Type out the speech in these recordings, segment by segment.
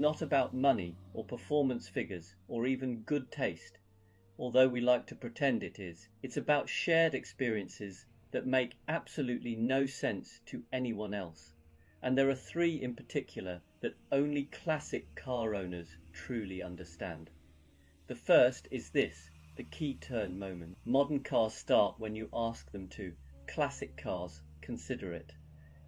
Not about money or performance figures or even good taste, although we like to pretend it is. It's about shared experiences that make absolutely no sense to anyone else. And there are three in particular that only classic car owners truly understand. The first is this, the key turn moment. Modern cars start when you ask them to. Classic cars consider it.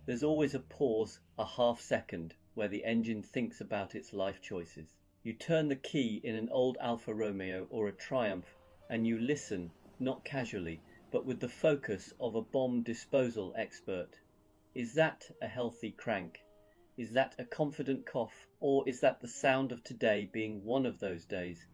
There's always a pause, a half second, where the engine thinks about its life choices. You turn the key in an old Alfa Romeo or a Triumph and you listen, not casually, but with the focus of a bomb disposal expert. Is that a healthy crank? Is that a confident cough? Or is that the sound of today being one of those days?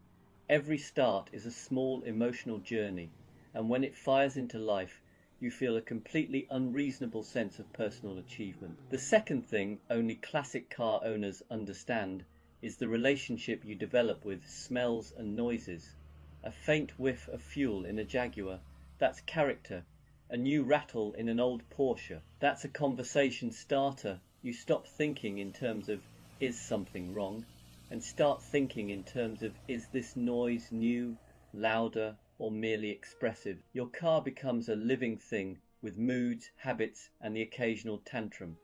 Every start is a small emotional journey, and when it fires into life, you feel a completely unreasonable sense of personal achievement. The second thing only classic car owners understand is the relationship you develop with smells and noises. A faint whiff of fuel in a Jaguar, that's character. A new rattle in an old Porsche, that's a conversation starter. You stop thinking in terms of is something wrong and start thinking in terms of is this noise new, louder, or merely expressive. Your car becomes a living thing with moods, habits, and the occasional tantrum.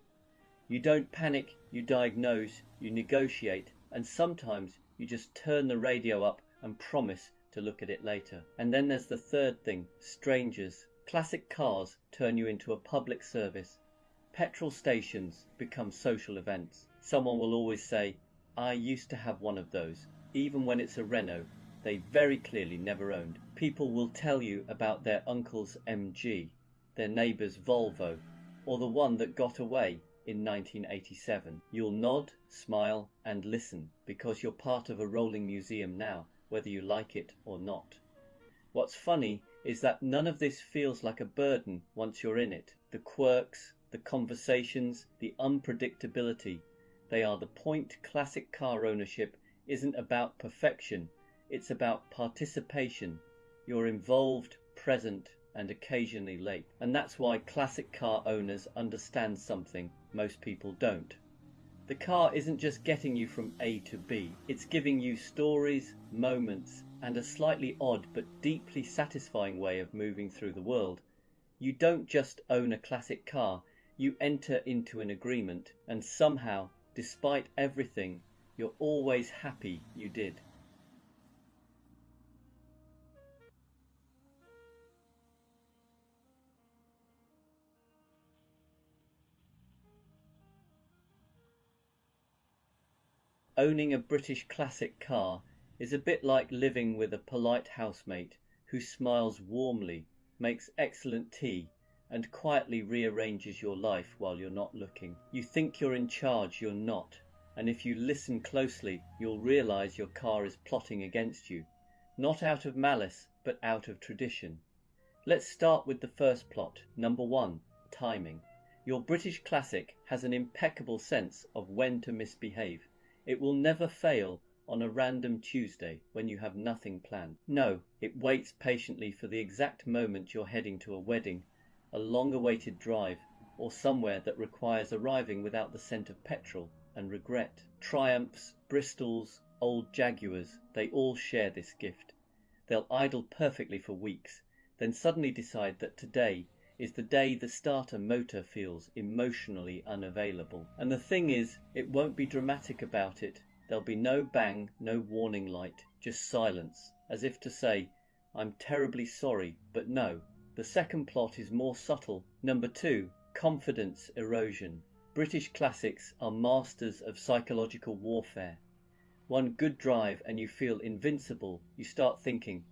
You don't panic, you diagnose, you negotiate, and sometimes you just turn the radio up and promise to look at it later. And then there's the third thing, strangers. Classic cars turn you into a public service. Petrol stations become social events. Someone will always say, I used to have one of those, even when it's a Renault they very clearly never owned. People will tell you about their uncle's MG, their neighbour's Volvo, or the one that got away in 1987. You'll nod, smile, and listen because you're part of a rolling museum now, whether you like it or not. What's funny is that none of this feels like a burden once you're in it. The quirks, the conversations, the unpredictability, they are the point. Classic car ownership isn't about perfection. It's about participation. You're involved, present, and occasionally late. And that's why classic car owners understand something most people don't. The car isn't just getting you from A to B. It's giving you stories, moments, and a slightly odd but deeply satisfying way of moving through the world. You don't just own a classic car. You enter into an agreement, and somehow, despite everything, you're always happy you did. Owning a British classic car is a bit like living with a polite housemate who smiles warmly, makes excellent tea, and quietly rearranges your life while you're not looking. You think you're in charge, you're not, and if you listen closely, you'll realize your car is plotting against you, not out of malice, but out of tradition. Let's start with the first plot. Number 1, timing. Your British classic has an impeccable sense of when to misbehave. It will never fail on a random Tuesday when you have nothing planned. No, it waits patiently for the exact moment you're heading to a wedding, a long-awaited drive, or somewhere that requires arriving without the scent of petrol and regret. Triumphs, Bristols, old Jaguars, they all share this gift. They'll idle perfectly for weeks, then suddenly decide that today is the day the starter motor feels emotionally unavailable. And the thing is, it won't be dramatic about it. There'll be no bang, no warning light, just silence, as if to say, I'm terribly sorry, but no. The second plot is more subtle. Number 2, confidence erosion. British classics are masters of psychological warfare. One good drive and you feel invincible. You start thinking,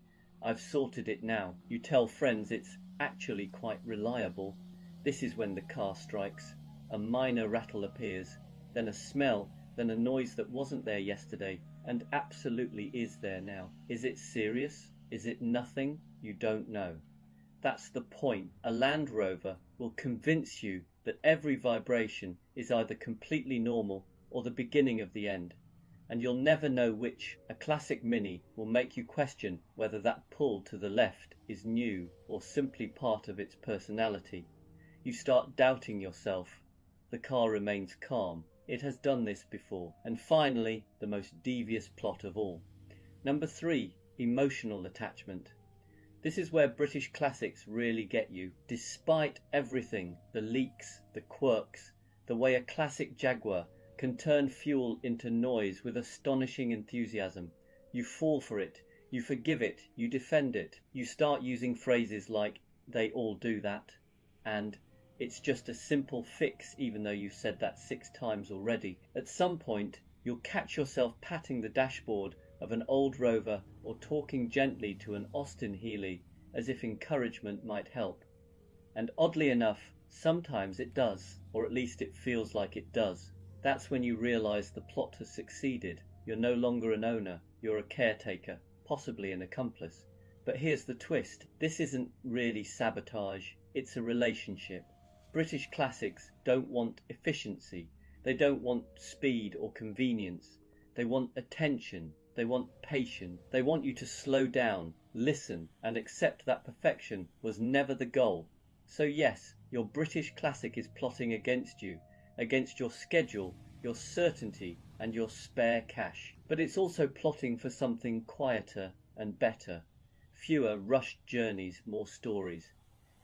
I've sorted it now. You tell friends it's actually quite reliable. This is when the car strikes. A minor rattle appears, then a smell, then a noise that wasn't there yesterday and absolutely is there now. Is it serious? Is it nothing? You don't know. That's the point. A Land Rover will convince you that every vibration is either completely normal or the beginning of the end, and you'll never know which. A classic Mini will make you question whether that pull to the left is new or simply part of its personality. You start doubting yourself. The car remains calm. It has done this before. And finally, the most devious plot of all. Number 3, emotional attachment. This is where British classics really get you. Despite everything, the leaks, the quirks, the way a classic Jaguar can turn fuel into noise with astonishing enthusiasm, you fall for it, you forgive it, you defend it. You start using phrases like, "they all do that," and "it's just a simple fix," even though you've said that 6 times already. At some point, you'll catch yourself patting the dashboard of an old Rover or talking gently to an Austin Healey as if encouragement might help. And oddly enough, sometimes it does, or at least it feels like it does. That's when you realize the plot has succeeded. You're no longer an owner, you're a caretaker, possibly an accomplice. But here's the twist. This isn't really sabotage, it's a relationship. British classics don't want efficiency. They don't want speed or convenience. They want attention. They want patience. They want you to slow down, listen, and accept that perfection was never the goal. So yes, your British classic is plotting against you, against your schedule, your certainty, and your spare cash. But it's also plotting for something quieter and better. Fewer rushed journeys, more stories.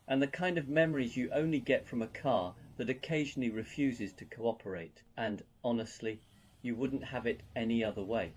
And the kind of memories you only get from a car that occasionally refuses to cooperate. And honestly, you wouldn't have it any other way.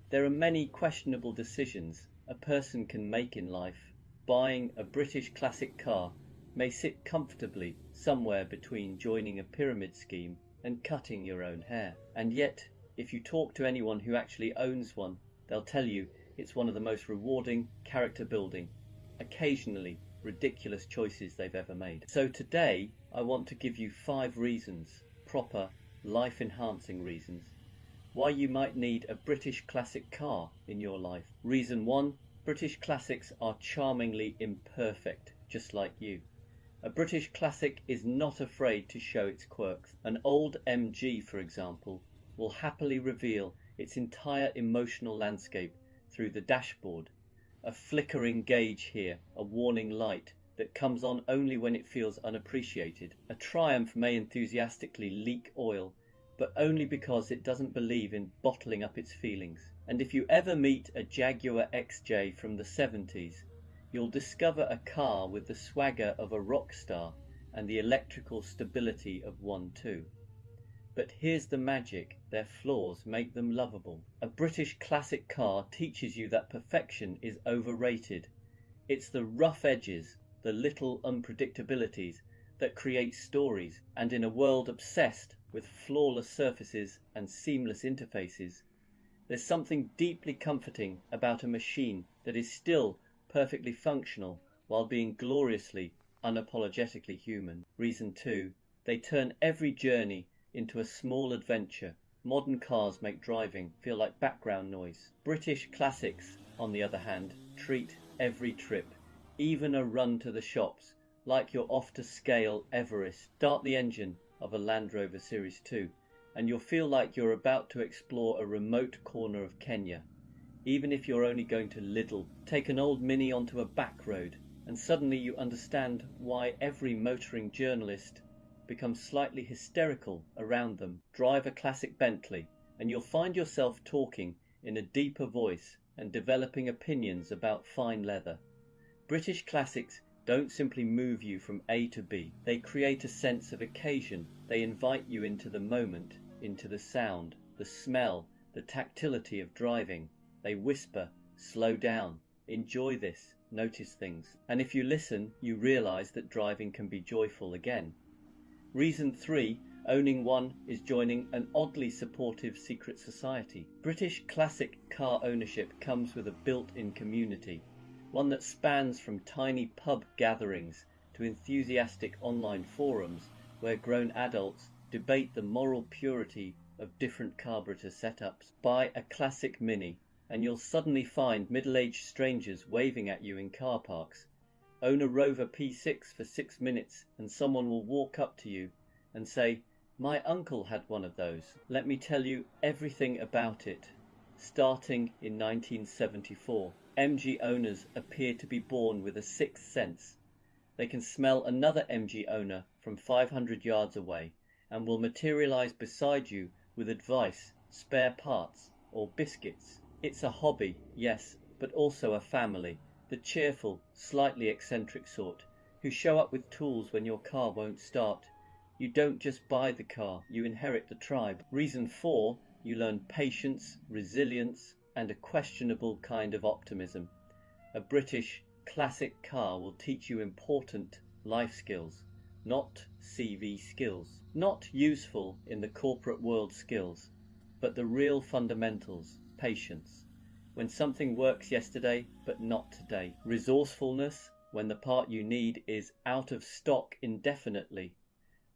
There are many questionable decisions a person can make in life. Buying a British classic car may sit comfortably somewhere between joining a pyramid scheme and cutting your own hair. And yet, if you talk to anyone who actually owns one, they'll tell you it's one of the most rewarding, character building, occasionally ridiculous choices they've ever made. So today, I want to give you 5 reasons, proper, life-enhancing reasons, why you might need a British classic car in your life. Reason 1, British classics are charmingly imperfect, just like you. A British classic is not afraid to show its quirks. An old MG, for example, will happily reveal its entire emotional landscape through the dashboard. A flickering gauge here, a warning light that comes on only when it feels unappreciated. A Triumph may enthusiastically leak oil, but only because it doesn't believe in bottling up its feelings. And if you ever meet a Jaguar XJ from the 70s, you'll discover a car with the swagger of a rock star and the electrical stability of one too. But here's the magic, their flaws make them lovable. A British classic car teaches you that perfection is overrated. It's the rough edges, the little unpredictabilities that create stories, and in a world obsessed with flawless surfaces and seamless interfaces, there's something deeply comforting about a machine that is still perfectly functional while being gloriously, unapologetically human. Reason 2, they turn every journey into a small adventure. Modern cars make driving feel like background noise. British classics, on the other hand, treat every trip, even a run to the shops, like you're off to scale Everest. Start the engine of a Land Rover Series 2 and you'll feel like you're about to explore a remote corner of Kenya. Even if you're only going to Lidl, take an old Mini onto a back road and suddenly you understand why every motoring journalist becomes slightly hysterical around them. Drive a classic Bentley and you'll find yourself talking in a deeper voice and developing opinions about fine leather. British classics don't simply move you from A to B. They create a sense of occasion. They invite you into the moment, into the sound, the smell, the tactility of driving. They whisper, slow down, enjoy this, notice things. And if you listen, you realize that driving can be joyful again. Reason 3, owning one is joining an oddly supportive secret society. British classic car ownership comes with a built-in community, one that spans from tiny pub gatherings to enthusiastic online forums where grown adults debate the moral purity of different carburetor setups. Buy a classic Mini and you'll suddenly find middle-aged strangers waving at you in car parks. Own a Rover P6 for 6 minutes and someone will walk up to you and say, My uncle had one of those. Let me tell you everything about it. Starting in 1974, MG owners appear to be born with a sixth sense. They can smell another MG owner from 500 yards away and will materialize beside you with advice, spare parts, or biscuits. It's a hobby, yes, but also a family, the cheerful, slightly eccentric sort, who show up with tools when your car won't start. You don't just buy the car, you inherit the tribe. Reason 4, you learn patience, resilience, and a questionable kind of optimism. A British classic car will teach you important life skills, not CV skills. Not useful in the corporate world skills, but the real fundamentals, patience, when something works yesterday but not today. Resourcefulness, when the part you need is out of stock indefinitely.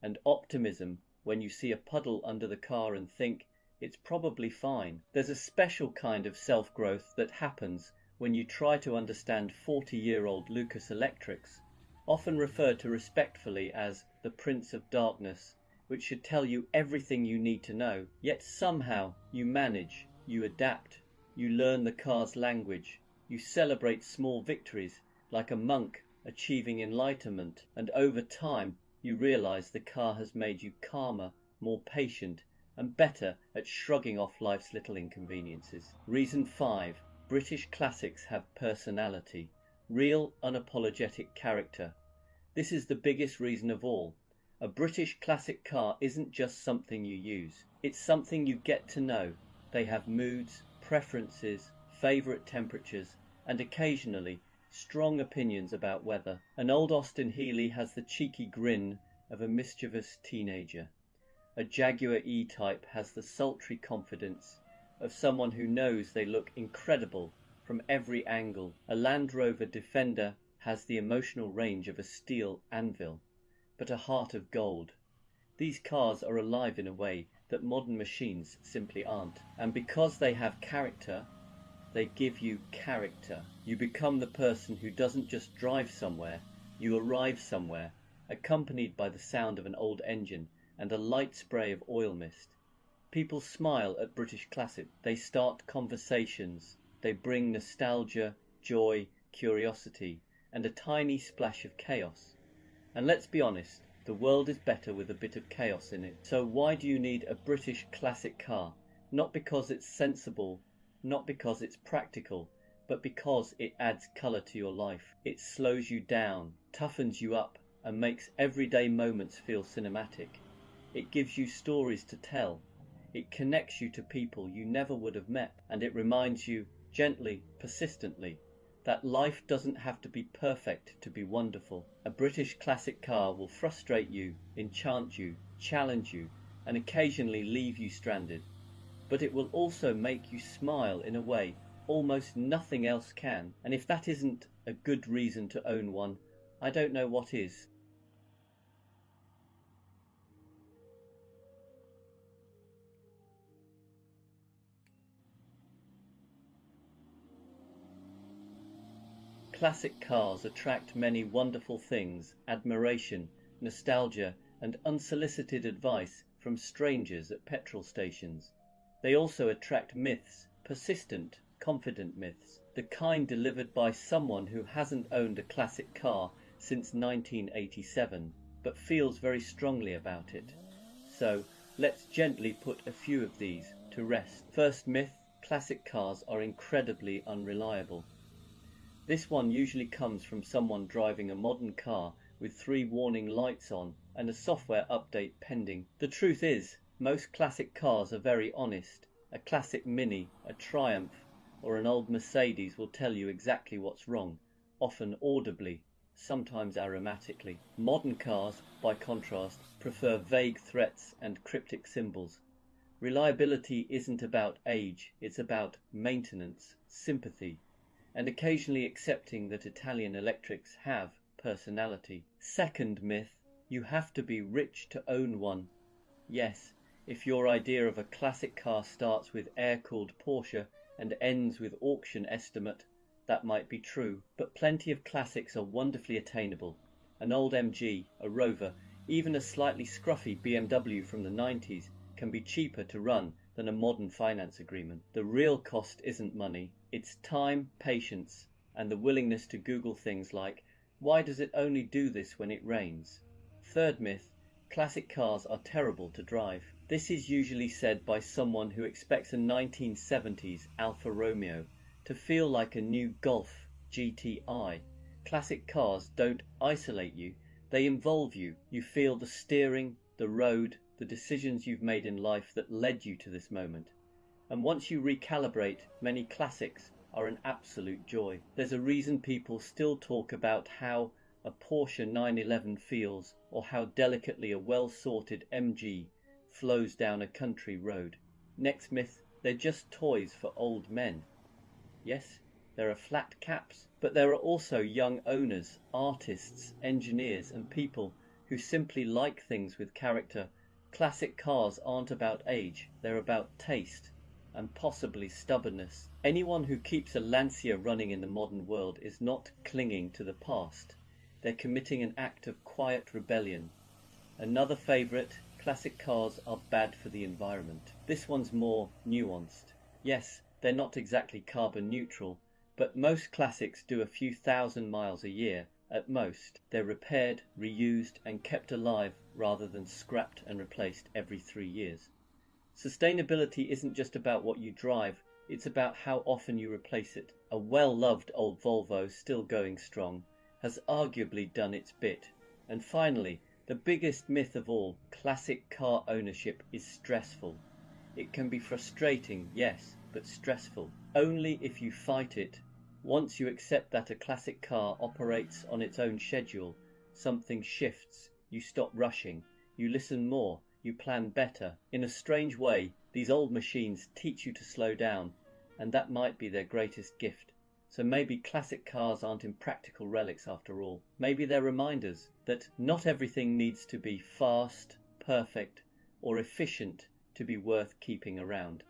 And optimism, when you see a puddle under the car and think, it's probably fine. There's a special kind of self-growth that happens when you try to understand 40-year-old Lucas Electrics, often referred to respectfully as the Prince of Darkness, which should tell you everything you need to know, yet somehow you manage, you adapt, you learn the car's language, you celebrate small victories like a monk achieving enlightenment, and over time you realize the car has made you calmer, more patient, and better at shrugging off life's little inconveniences. Reason 5. British classics have personality, real unapologetic character. This is the biggest reason of all. A British classic car isn't just something you use, it's something you get to know. They have moods, preferences, favourite temperatures, and occasionally strong opinions about weather. An old Austin Healey has the cheeky grin of a mischievous teenager. A Jaguar E-Type has the sultry confidence of someone who knows they look incredible from every angle. A Land Rover Defender has the emotional range of a steel anvil, but a heart of gold. These cars are alive in a way that modern machines simply aren't. And because they have character, they give you character. You become the person who doesn't just drive somewhere, you arrive somewhere, accompanied by the sound of an old engine and a light spray of oil mist. People smile at British classic. They start conversations. They bring nostalgia, joy, curiosity, and a tiny splash of chaos. And let's be honest, the world is better with a bit of chaos in it. So why do you need a British classic car? Not because it's sensible, not because it's practical, but because it adds colour to your life. It slows you down, toughens you up, and makes everyday moments feel cinematic. It gives you stories to tell. It connects you to people you never would have met, and it reminds you, gently, persistently, that life doesn't have to be perfect to be wonderful. A British classic car will frustrate you, enchant you, challenge you, and occasionally leave you stranded. But it will also make you smile in a way almost nothing else can. And if that isn't a good reason to own one, I don't know what is. Classic cars attract many wonderful things: admiration, nostalgia, and unsolicited advice from strangers at petrol stations. They also attract myths, persistent, confident myths, the kind delivered by someone who hasn't owned a classic car since 1987, but feels very strongly about it. So let's gently put a few of these to rest. First myth: classic cars are incredibly unreliable. This one usually comes from someone driving a modern car with 3 warning lights on and a software update pending. The truth is, most classic cars are very honest. A classic Mini, a Triumph, or an old Mercedes will tell you exactly what's wrong, often audibly, sometimes aromatically. Modern cars, by contrast, prefer vague threats and cryptic symbols. Reliability isn't about age, it's about maintenance, sympathy, and occasionally accepting that Italian electrics have personality. Second myth: you have to be rich to own one. Yes, if your idea of a classic car starts with air-cooled Porsche and ends with auction estimate, that might be true, but plenty of classics are wonderfully attainable. An old MG, a Rover, Even a slightly scruffy BMW from the 90s can be cheaper to run than a modern finance agreement. The real cost isn't money, it's time, patience, and the willingness to Google things like, why does it only do this when it rains? Third myth, classic cars are terrible to drive. This is usually said by someone who expects a 1970s Alfa Romeo to feel like a new Golf GTI. Classic cars don't isolate you, they involve you. You feel the steering, the road, the decisions you've made in life that led you to this moment. And once you recalibrate, many classics are an absolute joy. There's a reason people still talk about how a Porsche 911 feels, or how delicately a well-sorted MG flows down a country road. Next myth, they're just toys for old men. Yes, there are flat caps, but there are also young owners, artists, engineers, and people who simply like things with character. Classic cars aren't about age, they're about taste and possibly stubbornness. Anyone who keeps a Lancia running in the modern world is not clinging to the past. They're committing an act of quiet rebellion. Another favourite, classic cars are bad for the environment. This one's more nuanced. Yes, they're not exactly carbon neutral, but most classics do a few thousand miles a year at most. They're repaired, reused, and kept alive rather than scrapped and replaced every 3 years. Sustainability isn't just about what you drive, it's about how often you replace it. A well-loved old Volvo, still going strong, has arguably done its bit. And finally, the biggest myth of all, classic car ownership is stressful. It can be frustrating, yes, but stressful. Only if you fight it. Once you accept that a classic car operates on its own schedule, something shifts. You stop rushing. You listen more. You plan better. In a strange way, these old machines teach you to slow down, and that might be their greatest gift. So maybe classic cars aren't impractical relics after all. Maybe they're reminders that not everything needs to be fast, perfect, or efficient to be worth keeping around.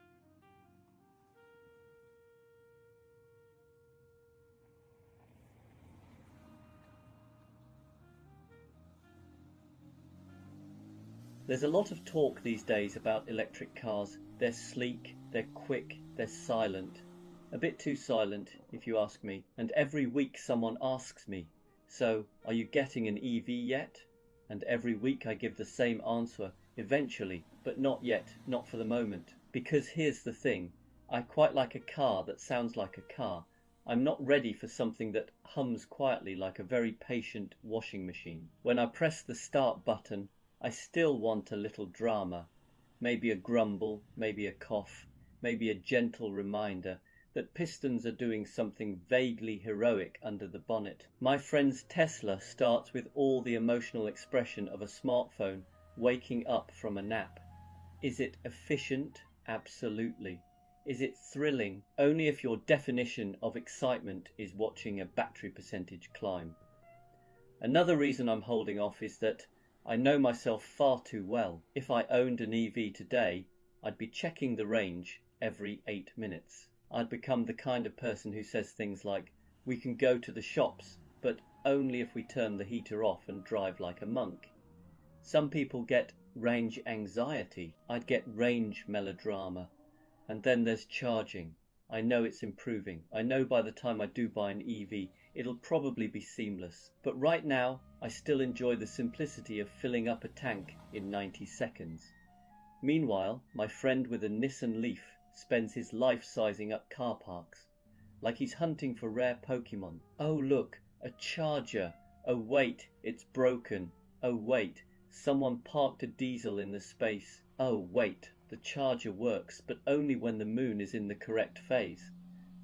There's a lot of talk these days about electric cars. They're sleek, they're quick, they're silent. A bit too silent, if you ask me. And every week someone asks me, so are you getting an EV yet? And every week I give the same answer, eventually, but not yet, not for the moment. Because here's the thing, I quite like a car that sounds like a car. I'm not ready for something that hums quietly like a very patient washing machine. When I press the start button, I still want a little drama, maybe a grumble, maybe a cough, maybe a gentle reminder that pistons are doing something vaguely heroic under the bonnet. My friend's Tesla starts with all the emotional expression of a smartphone waking up from a nap. Is it efficient? Absolutely. Is it thrilling? Only if your definition of excitement is watching a battery percentage climb. Another reason I'm holding off is that I know myself far too well. If I owned an EV today, I'd be checking the range every 8 minutes. I'd become the kind of person who says things like, we can go to the shops, but only if we turn the heater off and drive like a monk. Some people get range anxiety. I'd get range melodrama. And then there's charging. I know it's improving. I know by the time I do buy an EV, it'll probably be seamless. But right now, I still enjoy the simplicity of filling up a tank in 90 seconds. Meanwhile, my friend with a Nissan Leaf spends his life sizing up car parks, like he's hunting for rare Pokemon. Oh look, a charger. Oh wait, it's broken. Oh wait, someone parked a diesel in the space. Oh wait, the charger works, but only when the moon is in the correct phase.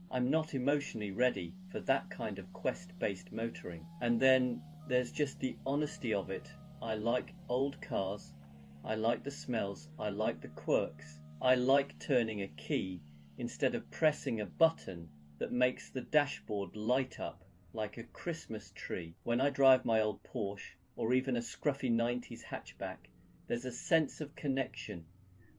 I'm not emotionally ready for that kind of quest-based motoring. And then there's just the honesty of it. I like old cars. I like the smells. I like the quirks. I like turning a key instead of pressing a button that makes the dashboard light up like a Christmas tree. When I drive my old Porsche, or even a scruffy 90s hatchback, there's a sense of connection,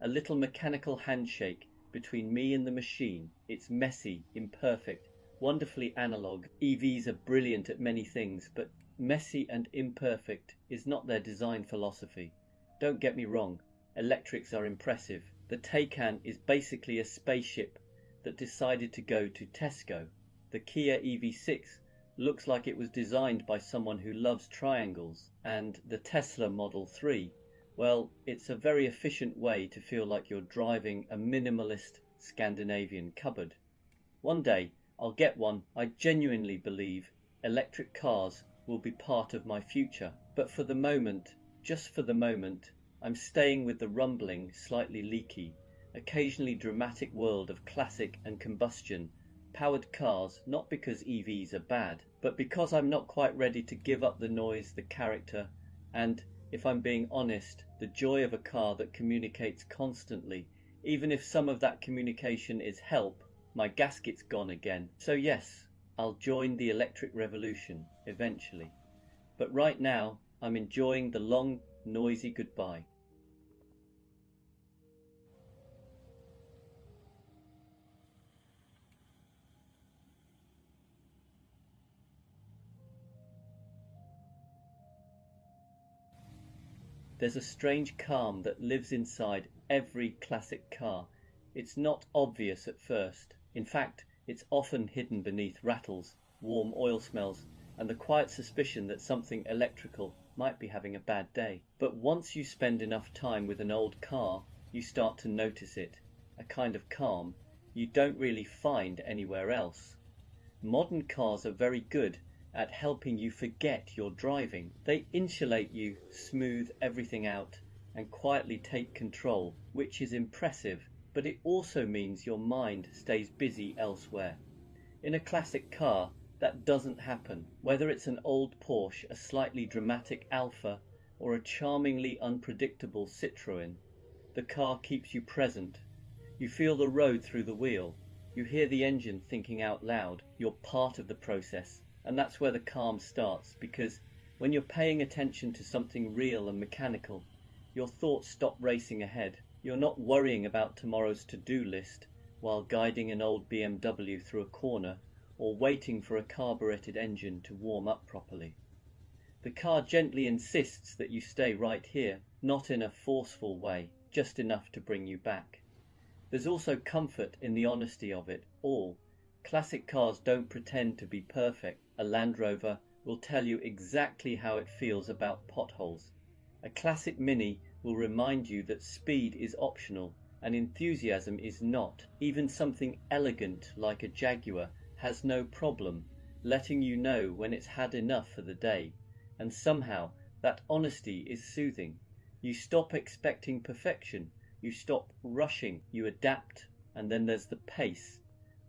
a little mechanical handshake between me and the machine. It's messy, imperfect, wonderfully analog. EVs are brilliant at many things, but messy and imperfect is not their design philosophy. Don't get me wrong, electrics are impressive. The Taycan is basically a spaceship that decided to go to Tesco. The Kia EV6 looks like it was designed by someone who loves triangles, and the Tesla Model 3, well, it's a very efficient way to feel like you're driving a minimalist Scandinavian cupboard. One day I'll get one. I genuinely believe electric cars will be part of my future, but for the moment, just for the moment, I'm staying with the rumbling, slightly leaky, occasionally dramatic world of classic and combustion powered cars, not because EVs are bad, but because I'm not quite ready to give up the noise, the character, and, if I'm being honest, the joy of a car that communicates constantly, even if some of that communication is help. My gasket's gone again. So yes, I'll join the electric revolution eventually. But right now, I'm enjoying the long, noisy goodbye. There's a strange calm that lives inside every classic car. It's not obvious at first. In fact, it's often hidden beneath rattles, warm oil smells, and the quiet suspicion that something electrical might be having a bad day. But once you spend enough time with an old car, you start to notice it, a kind of calm you don't really find anywhere else. Modern cars are very good at helping you forget you're driving. They insulate you, smooth everything out, and quietly take control, which is impressive, but it also means your mind stays busy elsewhere. In a classic car, that doesn't happen. Whether it's an old Porsche, a slightly dramatic Alfa, or a charmingly unpredictable Citroën, the car keeps you present. You feel the road through the wheel. You hear the engine thinking out loud. You're part of the process. And that's where the calm starts, because when you're paying attention to something real and mechanical, your thoughts stop racing ahead. You're not worrying about tomorrow's to-do list while guiding an old BMW through a corner or waiting for a carbureted engine to warm up properly. The car gently insists that you stay right here, not in a forceful way, just enough to bring you back. There's also comfort in the honesty of it all. Classic cars don't pretend to be perfect. A Land Rover will tell you exactly how it feels about potholes. A classic Mini will remind you that speed is optional and enthusiasm is not. Even something elegant like a Jaguar has no problem letting you know when it's had enough for the day, and somehow that honesty is soothing. You stop expecting perfection, you stop rushing, you adapt, and then there's the pace.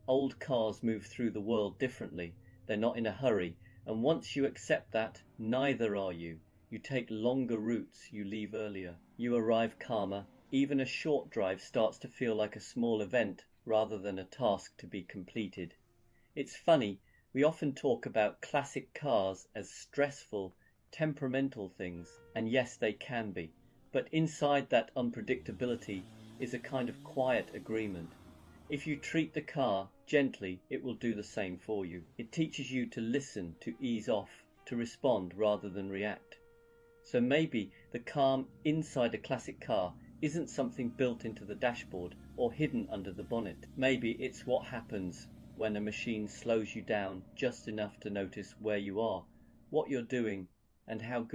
Old cars move through the world differently. They're not in a hurry, and once you accept that, neither are you. You take longer routes, you leave earlier. You arrive calmer. Even a short drive starts to feel like a small event rather than a task to be completed. It's funny, we often talk about classic cars as stressful, temperamental things, and yes, they can be. But inside that unpredictability is a kind of quiet agreement. If you treat the car gently, it will do the same for you. It teaches you to listen, to ease off, to respond rather than react. So maybe the calm inside a classic car isn't something built into the dashboard or hidden under the bonnet. Maybe it's what happens when a machine slows you down just enough to notice where you are, what you're doing, and how good